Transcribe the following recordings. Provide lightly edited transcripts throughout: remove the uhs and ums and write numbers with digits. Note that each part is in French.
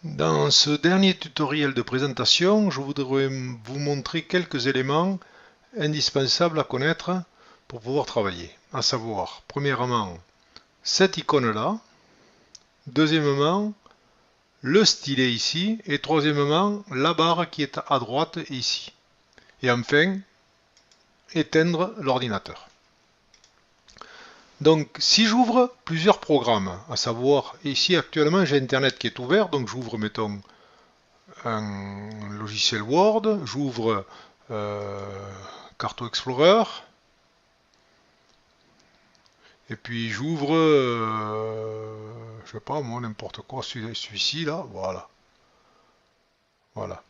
Dans ce dernier tutoriel de présentation, je voudrais vous montrer quelques éléments indispensables à connaître pour pouvoir travailler. À savoir, premièrement, cette icône-là, deuxièmement, le stylet ici, et troisièmement, la barre qui est à droite ici. Et enfin, éteindre l'ordinateur. Donc, si j'ouvre plusieurs programmes, à savoir, ici actuellement j'ai Internet qui est ouvert, donc j'ouvre, mettons, un logiciel Word, j'ouvre Carto Explorer, et puis j'ouvre, je sais pas moi, n'importe quoi, celui-ci là, voilà. Voilà.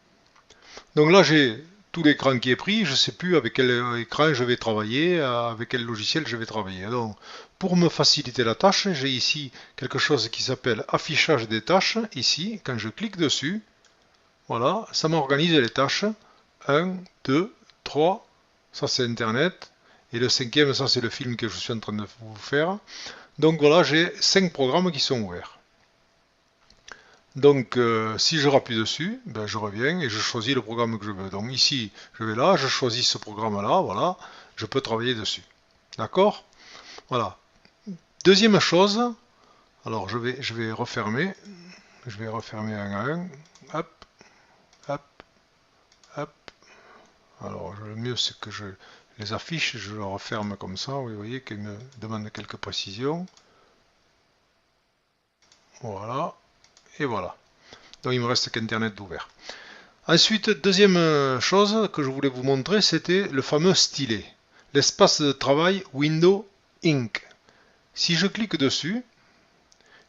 Donc là j'ai tout l'écran qui est pris, je ne sais plus avec quel écran je vais travailler, avec quel logiciel je vais travailler. Donc, pour me faciliter la tâche, j'ai ici quelque chose qui s'appelle affichage des tâches. Ici, quand je clique dessus, voilà, ça m'organise les tâches. 1, 2, 3, ça c'est Internet. Et le cinquième, ça c'est le film que je suis en train de vous faire. Donc voilà, j'ai 5 programmes qui sont ouverts. Donc si je rappuie dessus, ben, je reviens et je choisis le programme que je veux. Donc ici, je vais là, je choisis ce programme-là, voilà, je peux travailler dessus. D'accord? Voilà. Deuxième chose, alors je vais refermer un à un. Hop, hop, hop. Alors le mieux c'est que je les affiche, je le referme comme ça, vous voyez qu'il me demande quelques précisions. Voilà, et voilà. Donc il me reste qu'Internet d'ouvert. Ensuite, deuxième chose que je voulais vous montrer, c'était le fameux stylet. L'espace de travail Window Ink. Si je clique dessus,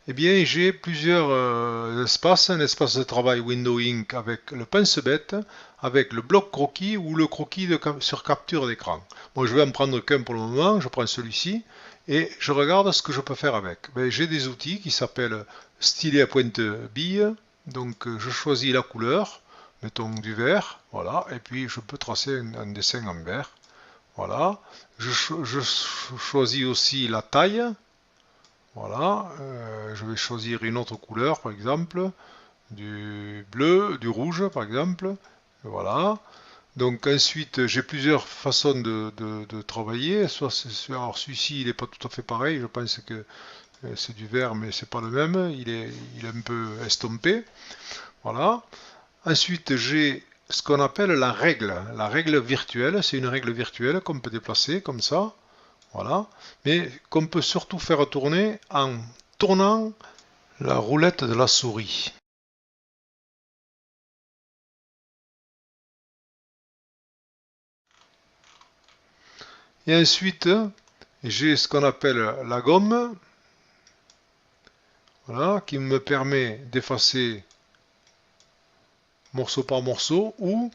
eh bien j'ai plusieurs espaces. Un espace de travail Window Ink avec le pince-bête, avec le bloc croquis ou le croquis sur capture d'écran. Bon, je vais en prendre qu'un pour le moment, je prends celui-ci et je regarde ce que je peux faire avec. J'ai des outils qui s'appellent stylet à pointe bille. Donc je choisis la couleur, mettons du vert, voilà, et puis je peux tracer un dessin en vert. Voilà, je choisis aussi la taille. Voilà, je vais choisir une autre couleur, par exemple, du bleu, du rouge, par exemple. Voilà. Donc ensuite, j'ai plusieurs façons de travailler. Alors celui-ci, il n'est pas tout à fait pareil. Je pense que c'est du vert, mais c'est pas le même. Il est un peu estompé. Voilà. Ensuite, j'ai ce qu'on appelle la règle. La règle virtuelle, c'est une règle virtuelle qu'on peut déplacer comme ça. Voilà. Mais qu'on peut surtout faire tourner en tournant la roulette de la souris. Et ensuite, j'ai ce qu'on appelle la gomme, voilà, qui me permet d'effacer morceau par morceau, ou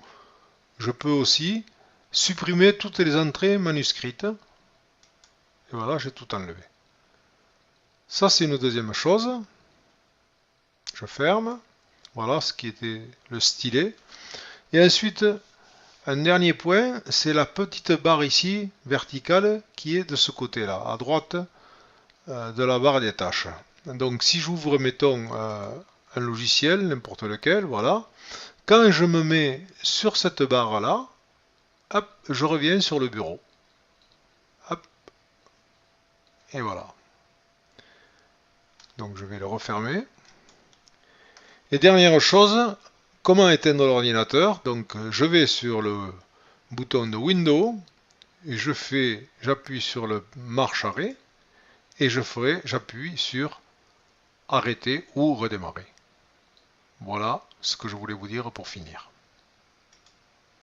je peux aussi supprimer toutes les entrées manuscrites. Et voilà, j'ai tout enlevé. Ça, c'est une deuxième chose. Je ferme. Voilà ce qui était le stylet. Et ensuite, un dernier point, c'est la petite barre ici, verticale, qui est de ce côté-là, à droite de la barre des tâches. Donc si j'ouvre, mettons, un logiciel, n'importe lequel, voilà, quand je me mets sur cette barre-là, hop, je reviens sur le bureau. Hop, et voilà. Donc je vais le refermer. Et dernière chose, comment éteindre l'ordinateur? Donc je vais sur le bouton de Windows, et j'appuie sur le marche arrêt, et j'appuie sur arrêter ou redémarrer. Voilà ce que je voulais vous dire pour finir.